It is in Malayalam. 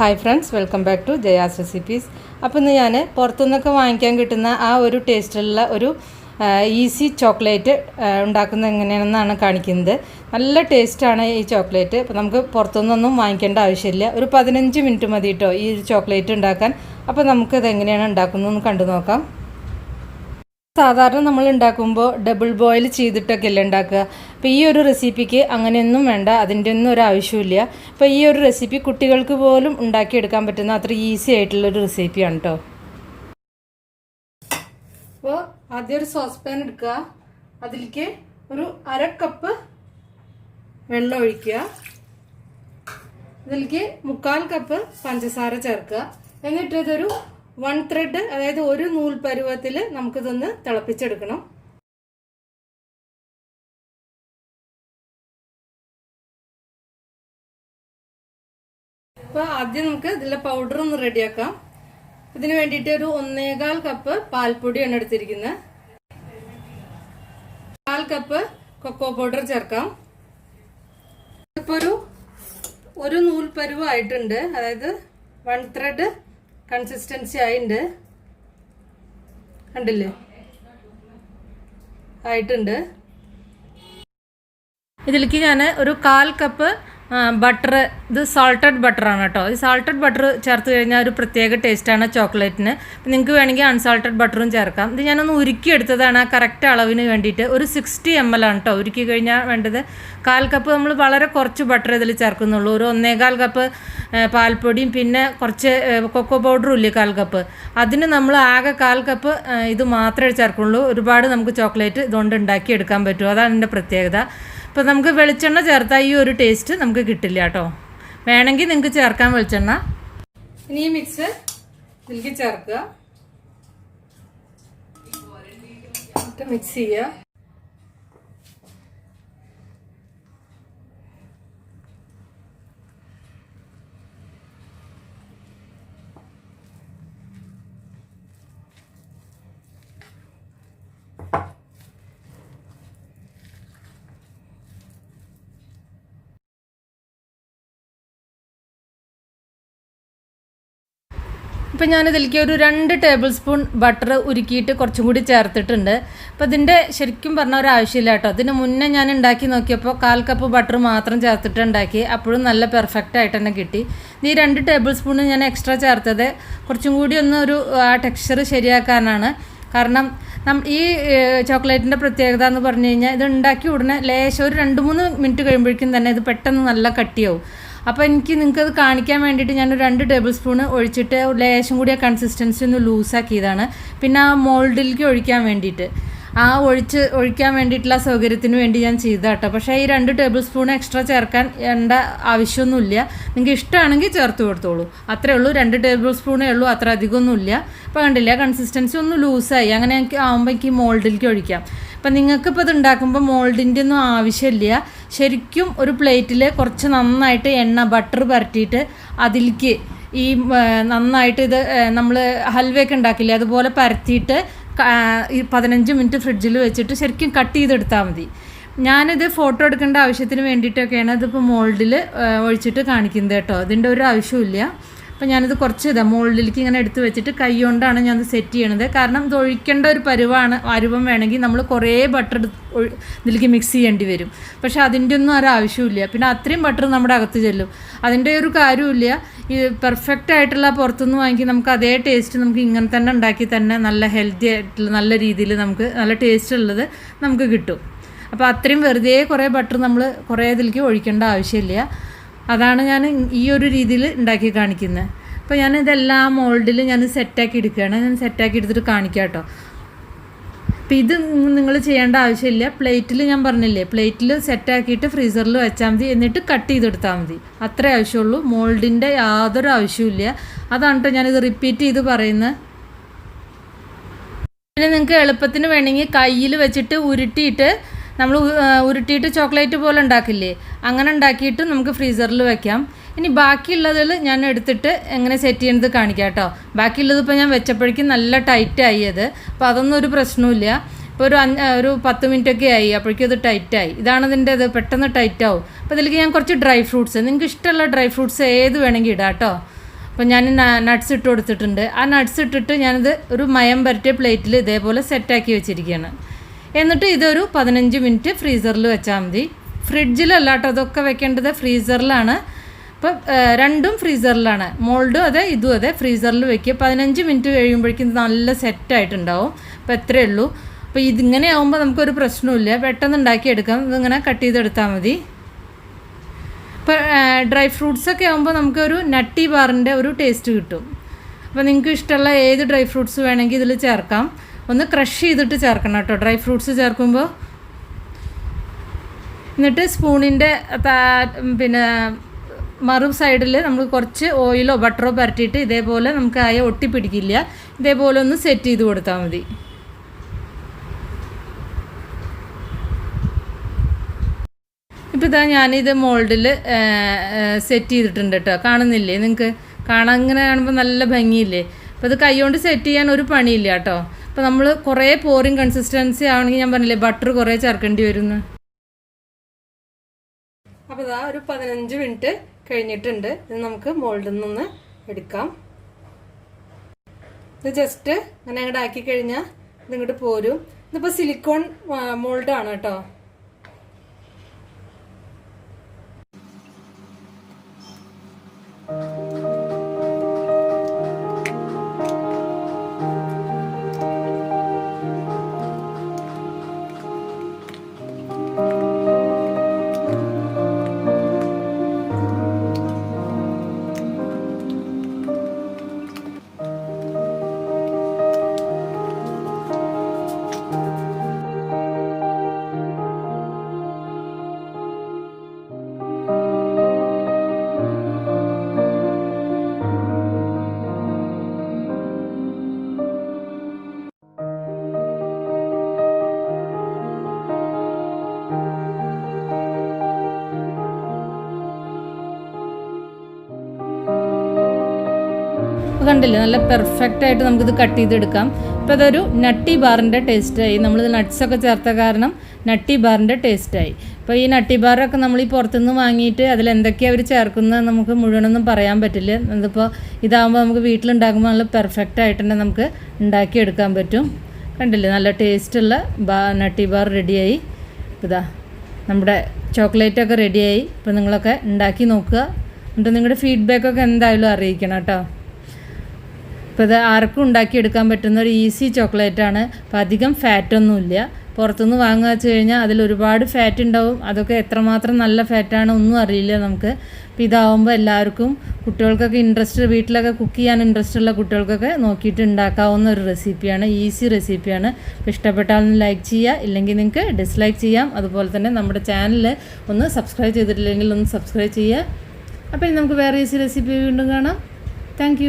Hi friends, welcome back to Jaya's recipes. അപ്പോൾ ഇന്ന് ഞാൻ പുറത്തുനിന്നൊക്കെ വാങ്ങിക്കാൻ കിട്ടുന്ന ആ ഒരു ടേസ്റ്റിലുള്ള ഒരു ഈസി ചോക്ലേറ്റ് ഉണ്ടാക്കുന്നത് എങ്ങനെയാണെന്നാണ് കാണിക്കുന്നത്. നല്ല ടേസ്റ്റാണ് ഈ ചോക്ലേറ്റ്. അപ്പോൾ നമുക്ക് പുറത്തുനിന്നൊന്നും വാങ്ങിക്കേണ്ട ആവശ്യമില്ല. ഒരു 15 മിനിറ്റ് മതി കേട്ടോ ഈ ചോക്ലേറ്റ് ഉണ്ടാക്കാൻ. അപ്പോൾ നമുക്കിത് എങ്ങനെയാണ് ഉണ്ടാക്കുന്നതെന്ന് കണ്ടു നോക്കാം. സാധാരണ നമ്മൾ ഉണ്ടാക്കുമ്പോൾ ഡബിൾ ബോയിൽ ചെയ്തിട്ടൊക്കെ അല്ലേ ഉണ്ടാക്കുക. അപ്പോൾ ഈ ഒരു റെസിപ്പിക്ക് അങ്ങനെയൊന്നും വേണ്ട, അതിൻ്റെ ഒന്നും ഒരു ആവശ്യമില്ല. അപ്പോൾ ഈ ഒരു റെസിപ്പി കുട്ടികൾക്ക് പോലും ഉണ്ടാക്കിയെടുക്കാൻ പറ്റുന്ന അത്ര ഈസി ആയിട്ടുള്ളൊരു റെസിപ്പിയാണ് കേട്ടോ. അപ്പോൾ ആദ്യം ഒരു സോസ് പാൻ എടുക്കുക, അതിലേക്ക് ഒരു 1/2 കപ്പ് വെള്ളം ഒഴിക്കുക, ഇതിലേക്ക് 1/4 കപ്പ് പഞ്ചസാര ചേർക്കുക. എന്നിട്ട് ഇതൊരു 1 ത്രെഡ്, അതായത് ഒരു നൂൽ പരുവത്തിൽ നമുക്കിതൊന്ന് തിളപ്പിച്ചെടുക്കണം. അപ്പോൾ ആദ്യം നമുക്ക് ഇതിലെ പൗഡർ ഒന്ന് റെഡിയാക്കാം. ഇതിന് വേണ്ടിയിട്ട് ഒരു 1.25 കപ്പ് പാൽപ്പൊടിയാണ് എടുത്തിരിക്കുന്നത്. 1/4 കപ്പ് കൊക്കോ പൗഡർ ചേർക്കാം. ഇപ്പോൾ ഒരു നൂൽ പരുവായിട്ടുണ്ട്, അതായത് 1 ത്രെഡ് കൺസിസ്റ്റൻസി ആയിട്ടുണ്ട്, കണ്ടില്ലേ, ആയിട്ടുണ്ട്. ഇതിലേക്ക് ഞാൻ ഒരു 1/4 കപ്പ് ബട്ടർ, ഇത് സാൾട്ടഡ് ബട്ടറാണ് കേട്ടോ. ഈ സാൾട്ടഡ് ബട്ടർ ചേർത്ത് കഴിഞ്ഞാൽ ഒരു പ്രത്യേക ടേസ്റ്റാണ് ചോക്ലേറ്റിന്. നിങ്ങൾക്ക് വേണമെങ്കിൽ അൺസാൾട്ടഡ് ബട്ടറും ചേർക്കാം. ഇത് ഞാനൊന്ന് ഉരുക്കി എടുത്തതാണ് ആ കറക്റ്റ് അളവിന് വേണ്ടിയിട്ട്. ഒരു 60 ml ആണ് കേട്ടോ ഉരുക്കി കഴിഞ്ഞാൽ വേണ്ടത്. 1/4 കപ്പ് നമ്മൾ വളരെ കുറച്ച് ബട്ടർ ഇതിൽ ചേർക്കുന്നുള്ളൂ. ഒരു 1.25 കപ്പ് പാൽപ്പൊടിയും പിന്നെ കുറച്ച് കൊക്കോ പൗഡറും ഇല്ലേ 1/4 കപ്പ്, അതിന് നമ്മൾ ആകെ 1/4 കപ്പ് ഇത് മാത്രമേ ചേർക്കുള്ളൂ. ഒരുപാട് നമുക്ക് ചോക്ലേറ്റ് ഇതുകൊണ്ട് ഉണ്ടാക്കി എടുക്കാൻ പറ്റും, അതാണ് എൻ്റെ പ്രത്യേകത. അപ്പോൾ നമുക്ക് വെളിച്ചെണ്ണ ചേർത്താൽ ഈ ഒരു ടേസ്റ്റ് നമുക്ക് കിട്ടില്ല കേട്ടോ. വേണമെങ്കിൽ നിങ്ങൾക്ക് ചേർക്കാൻ വെളിച്ചെണ്ണ. ഇനി ഈ മിക്സ് ഇതിലേക്ക് ചേർക്കുക, മിക്സ് ചെയ്യുക. ഇപ്പം ഞാനിതിലേക്ക് ഒരു 2 ടേബിൾ സ്പൂൺ ബട്ടർ ഉരുക്കിയിട്ട് കുറച്ചും കൂടി ചേർത്തിട്ടുണ്ട്. അപ്പോൾ ഇതിൻ്റെ ശരിക്കും പറഞ്ഞ ഒരു ആവശ്യമില്ല കേട്ടോ. ഇതിന് മുന്നേ ഞാൻ ഉണ്ടാക്കി നോക്കിയപ്പോൾ 1/4 കപ്പ് ബട്ടർ മാത്രം ചേർത്തിട്ട് ഉണ്ടാക്കി, അപ്പോഴും നല്ല പെർഫെക്റ്റ് ആയിട്ട് തന്നെ കിട്ടി. ഈ 2 ടേബിൾ സ്പൂൺ ഞാൻ എക്സ്ട്രാ ചേർത്തത് കുറച്ചും കൂടി ഒന്ന് ഒരു ടെക്സ്ചർ ശരിയാക്കാനാണ്. കാരണം ഈ ചോക്ലേറ്റിൻ്റെ പ്രത്യേകത എന്ന് പറഞ്ഞു കഴിഞ്ഞാൽ ഇത് ഉണ്ടാക്കി ഉടനെ ലേശം ഒരു 2-3 മിനിറ്റ് കഴിയുമ്പോഴേക്കും തന്നെ ഇത് പെട്ടെന്ന് നല്ല കട്ടിയാവും. അപ്പോൾ നിങ്ങൾക്കത് കാണിക്കാൻ വേണ്ടിയിട്ട് ഞാനൊരു 2 ടേബിൾ സ്പൂൺ ഒഴിച്ചിട്ട് ലേശം കൂടി ആ കൺസിസ്റ്റൻസി ഒന്ന് ലൂസാക്കിയതാണ്. പിന്നെ ആ മോൾഡിലേക്ക് ഒഴിക്കാൻ വേണ്ടിയിട്ട്, ഒഴിക്കാൻ വേണ്ടിയിട്ടുള്ള സൗകര്യത്തിന് വേണ്ടി ഞാൻ ചെയ്തതാണ് കേട്ടോ. പക്ഷേ ഈ 2 ടേബിൾ സ്പൂൺ എക്സ്ട്രാ ചേർക്കാൻ ആവശ്യമൊന്നുമില്ല. നിങ്ങൾക്ക് ഇഷ്ടമാണെങ്കിൽ ചേർത്ത് കൊടുത്തോളൂ, അത്രേ ഉള്ളൂ. 2 ടേബിൾ സ്പൂണേ ഉള്ളൂ, അത്ര അധികമൊന്നുമില്ല. അപ്പോൾ കണ്ടില്ല, കൺസിസ്റ്റൻസി ഒന്ന് ലൂസായി. അങ്ങനെ ആകുമ്പോൾ എനിക്ക് മോൾഡിലേക്ക് ഒഴിക്കാം. അപ്പം നിങ്ങൾക്കിപ്പോൾ ഇത് ഉണ്ടാക്കുമ്പോൾ മോൾഡിൻ്റെ ഒന്നും ആവശ്യമില്ല. ശരിക്കും ഒരു പ്ലേറ്റിൽ കുറച്ച് നന്നായിട്ട് ബട്ടർ പരട്ടിയിട്ട് അതിലേക്ക് ഈ നന്നായിട്ട് ഇത് നമ്മൾ ഹൽവയൊക്കെ ഉണ്ടാക്കില്ലേ, അതുപോലെ പരത്തിയിട്ട് ഈ 15 മിനിറ്റ് ഫ്രിഡ്ജിൽ വെച്ചിട്ട് ശരിക്കും കട്ട് ചെയ്തെടുത്താൽ മതി. ഞാനിത് ഫോട്ടോ എടുക്കേണ്ട ആവശ്യത്തിന് വേണ്ടിയിട്ടൊക്കെയാണ് ഇതിപ്പോൾ മോൾഡിൽ ഒഴിച്ചിട്ട് കാണിക്കുന്നത് കേട്ടോ. ഇതിൻ്റെ ഒരു ആവശ്യമില്ല. അപ്പോൾ ഞാനിത് കുറച്ച് മോൾഡിലേക്ക് ഇങ്ങനെ എടുത്ത് വെച്ചിട്ട് കൈ കൊണ്ടാണ് ഞാനത് സെറ്റ് ചെയ്യണത്. കാരണം ഇത് ഒഴിക്കേണ്ട ഒരു പരുവം വേണമെങ്കിൽ നമ്മൾ കുറേ ബട്ടർ ഇതിലേക്ക് മിക്സ് ചെയ്യേണ്ടി വരും. പക്ഷേ അതിൻ്റെ ഒന്നും ആവശ്യമില്ല. പിന്നെ അത്രയും ബട്ടർ നമ്മുടെ അകത്ത് ചെല്ലും, അതിൻ്റെ ഒരു കാര്യമില്ല. ഇത് പെർഫെക്റ്റ് ആയിട്ടുള്ള പുറത്തുനിന്ന് വാങ്ങി നമുക്ക് അതേ ടേസ്റ്റ് നമുക്ക് ഇങ്ങനെ തന്നെ ഉണ്ടാക്കി തന്നെ നല്ല ഹെൽത്തി ആയിട്ടുള്ള നല്ല രീതിയിൽ നമുക്ക് നല്ല ടേസ്റ്റ് ഉള്ളത് നമുക്ക് കിട്ടും. അപ്പോൾ അത്രയും വെറുതെ കുറേ ബട്ടർ നമ്മൾ കുറേ ഇതിലേക്ക് ഒഴിക്കേണ്ട ആവശ്യമില്ല. അതാണ് ഞാൻ ഈ ഒരു രീതിയിൽ ഉണ്ടാക്കി കാണിക്കുന്നത്. അപ്പോൾ ഞാൻ ഇതെല്ലാം മോൾഡിൽ ഞാൻ സെറ്റാക്കി എടുക്കുകയാണ്. ഞാൻ സെറ്റാക്കി എടുത്തിട്ട് കാണിക്കാം കേട്ടോ. അപ്പോൾ ഇത് നിങ്ങൾ ചെയ്യേണ്ട ആവശ്യമില്ല. പ്ലേറ്റിൽ ഞാൻ പറഞ്ഞില്ലേ, പ്ലേറ്റിൽ സെറ്റാക്കിയിട്ട് ഫ്രീസറിൽ വെച്ചാൽ മതി. എന്നിട്ട് കട്ട് ചെയ്തെടുത്താൽ മതി, അത്രേ ആവശ്യമുള്ളൂ. മോൾഡിൻ്റെ യാതൊരു ആവശ്യമില്ല. അതാണ് കേട്ടോ ഞാനിത് റിപ്പീറ്റ് ചെയ്ത് പറയുന്നത്. പിന്നെ നിങ്ങൾക്ക് എളുപ്പത്തിന് വേണമെങ്കിൽ കയ്യിൽ വെച്ചിട്ട് ഉരുട്ടിയിട്ട് ചോക്ലേറ്റ് പോലെ ഉണ്ടാക്കില്ലേ, അങ്ങനെ ഉണ്ടാക്കിയിട്ട് നമുക്ക് ഫ്രീസറിൽ വെക്കാം. ഇനി ബാക്കിയുള്ളതിൽ ഞാൻ എടുത്തിട്ട് എങ്ങനെ സെറ്റ് ചെയ്യുന്നത് കാണിക്കാം കേട്ടോ. ബാക്കിയുള്ളത് ഇപ്പോൾ ഞാൻ വെച്ചപ്പോഴേക്കും നല്ല ടൈറ്റായി അത്. അപ്പോൾ അതൊന്നും ഒരു പ്രശ്നമില്ല. ഇപ്പോൾ ഒരു 10 മിനിറ്റൊക്കെ ആയി, അപ്പോഴേക്കും അത് ടൈറ്റായി. ഇതാണ് ഇതിൻ്റെ ഇത്, പെട്ടെന്ന് ടൈറ്റാവും. അപ്പോൾ ഇതിലേക്ക് ഞാൻ കുറച്ച് ഡ്രൈ ഫ്രൂട്ട്സ്, നിങ്ങൾക്ക് ഇഷ്ടമുള്ള ഡ്രൈ ഫ്രൂട്ട്സ് ഏത് വേണമെങ്കിൽ ഇടാം കേട്ടോ. അപ്പോൾ ഞാൻ നട്ട്സ് ഇട്ട് കൊടുത്തിട്ടുണ്ട്. ആ നട്ട്സ് ഇട്ടിട്ട് ഞാനിത് ഒരു മയം പരട്ടിയ പ്ലേറ്റിൽ ഇതേപോലെ സെറ്റാക്കി വെച്ചിരിക്കുകയാണ്. എന്നിട്ട് ഇതൊരു 15 മിനിറ്റ് ഫ്രീസറിൽ വെച്ചാൽ മതി. ഫ്രിഡ്ജിലല്ല കേട്ടോ അതൊക്കെ വെക്കേണ്ടത്, ഫ്രീസറിലാണ്. അപ്പം രണ്ടും ഫ്രീസറിലാണ്, മോൾഡും അതെ ഇതും അതെ ഫ്രീസറിൽ വെക്കുക. 15 മിനിറ്റ് കഴിയുമ്പോഴേക്കും നല്ല സെറ്റായിട്ടുണ്ടാവും. അപ്പോൾ എത്രയേ ഉള്ളൂ. അപ്പോൾ ഇതിങ്ങനെ ആകുമ്പോൾ നമുക്കൊരു പ്രശ്നമില്ല, പെട്ടെന്ന് ഉണ്ടാക്കിയെടുക്കാം. ഇതിങ്ങനെ കട്ട് ചെയ്തെടുത്താൽ മതി. ഇപ്പോൾ ഡ്രൈ ഫ്രൂട്ട്സൊക്കെ ആകുമ്പോൾ നമുക്കൊരു നട്ടി ബാറിൻ്റെ ഒരു ടേസ്റ്റ് കിട്ടും. അപ്പോൾ നിങ്ങൾക്ക് ഇഷ്ടമുള്ള ഏത് ഡ്രൈ ഫ്രൂട്ട്സ് വേണമെങ്കിൽ ഇതിൽ ചേർക്കാം. ഒന്ന് ക്രഷ് ചെയ്തിട്ട് ചേർക്കണം കേട്ടോ ഡ്രൈ ഫ്രൂട്ട്സ് ചേർക്കുമ്പോൾ. എന്നിട്ട് സ്പൂണിൻ്റെ പിന്നെ മറു സൈഡിൽ നമ്മൾ കുറച്ച് ഓയിലോ ബട്ടറോ പരട്ടിയിട്ട് ഇതേപോലെ നമുക്ക് ആയ ഒട്ടിപ്പിടിക്കില്ല, ഇതേപോലെ ഒന്ന് സെറ്റ് ചെയ്ത് കൊടുത്താൽ മതി. ഇപ്പോൾ ഇതാ ഞാനിത് മോൾഡിൽ സെറ്റ് ചെയ്തിട്ടുണ്ട് കേട്ടോ. കാണുന്നില്ലേ നിങ്ങൾക്ക്? കാണാൻ ഇങ്ങനെ കാണുമ്പോൾ നല്ല ഭംഗിയില്ലേ? അപ്പോൾ ഇത് കൈകൊണ്ട് സെറ്റ് ചെയ്യാൻ ഒരു പണിയില്ല കേട്ടോ. അപ്പോൾ നമ്മൾ കുറേ പോറിങ് കൺസിസ്റ്റൻസി ആവണമെങ്കിൽ ഞാൻ പറഞ്ഞില്ലേ ബട്ടർ കുറേ ചേർക്കേണ്ടി വരുന്നു. അപ്പോൾ ഇതാ ഒരു 15 മിനിറ്റ് കഴിഞ്ഞിട്ടുണ്ട്. ഇത് നമുക്ക് മോൾഡിൽ നിന്ന് എടുക്കാം. ഇത് ജസ്റ്റ് അങ്ങനെ അങ്ങോട്ട് ആക്കി കഴിഞ്ഞാൽ ഇതിങ്ങോട്ട് പോരും. ഇതിപ്പോൾ സിലിക്കോൺ മോൾഡാണ് കേട്ടോ. കണ്ടില്ലേ നല്ല പെർഫെക്റ്റ് ആയിട്ട് നമുക്കിത് കട്ട് ചെയ്തെടുക്കാം. ഇപ്പോൾ അതൊരു നട്ടി ബാറിൻ്റെ ടേസ്റ്റായി. നമ്മളിത് നട്ട്സൊക്കെ ചേർത്ത കാരണം നട്ടി ബാറിൻ്റെ ടേസ്റ്റായി. ഇപ്പോൾ ഈ നട്ടി ബാറൊക്കെ നമ്മൾ ഈ പുറത്തുനിന്ന് വാങ്ങിയിട്ട് അതിലെന്തൊക്കെയാണ് അവർ ചേർക്കുന്നത് നമുക്ക് മുഴുവനൊന്നും പറയാൻ പറ്റില്ല. ഇതിപ്പോൾ ഇതാകുമ്പോൾ നമുക്ക് വീട്ടിലുണ്ടാക്കുമ്പോൾ നല്ല പെർഫെക്റ്റ് ആയിട്ട് തന്നെ നമുക്ക് ഉണ്ടാക്കിയെടുക്കാൻ പറ്റും. കണ്ടില്ലേ നല്ല ടേസ്റ്റുള്ള നട്ടി ബാർ റെഡിയായി. ഇതാ നമ്മുടെ ചോക്ലേറ്റൊക്കെ റെഡിയായി. ഇപ്പോൾ നിങ്ങളൊക്കെ ഉണ്ടാക്കി നോക്കുക. എന്നിട്ട് നിങ്ങളുടെ ഫീഡ്ബാക്കൊക്കെ എന്തായാലും അറിയിക്കണം കേട്ടോ. ഇപ്പോൾ ഇത് ആർക്കും ഉണ്ടാക്കിയെടുക്കാൻ പറ്റുന്ന ഒരു ഈസി ചോക്ലേറ്റാണ്. അപ്പോൾ അധികം ഫാറ്റൊന്നുമില്ല. പുറത്തുനിന്ന് വാങ്ങുക വെച്ച് കഴിഞ്ഞാൽ അതിലൊരുപാട് ഫാറ്റ് ഉണ്ടാവും. അതൊക്കെ എത്രമാത്രം നല്ല ഫാറ്റാണ് ഒന്നും അറിയില്ല നമുക്ക്. അപ്പോൾ ഇതാവുമ്പോൾ എല്ലാവർക്കും കുട്ടികൾക്കൊക്കെ വീട്ടിലൊക്കെ കുക്ക് ചെയ്യാൻ ഇൻട്രസ്റ്റ് ഉള്ള കുട്ടികൾക്കൊക്കെ നോക്കിയിട്ട് ഉണ്ടാക്കാവുന്ന ഒരു റെസിപ്പിയാണ്, ഈസി റെസിപ്പിയാണ്. അപ്പോൾ ഇഷ്ടപ്പെട്ടാൽ ഒന്ന് ലൈക്ക് ചെയ്യുക, ഇല്ലെങ്കിൽ നിങ്ങൾക്ക് ഡിസ്ലൈക്ക് ചെയ്യാം. അതുപോലെ തന്നെ നമ്മുടെ ചാനൽ ഒന്ന് സബ്സ്ക്രൈബ് ചെയ്തിട്ടില്ലെങ്കിൽ ഒന്ന് സബ്സ്ക്രൈബ് ചെയ്യുക. അപ്പോൾ ഇനി നമുക്ക് വേറെ ഈസി റെസിപ്പി വീണ്ടും കാണാം. താങ്ക്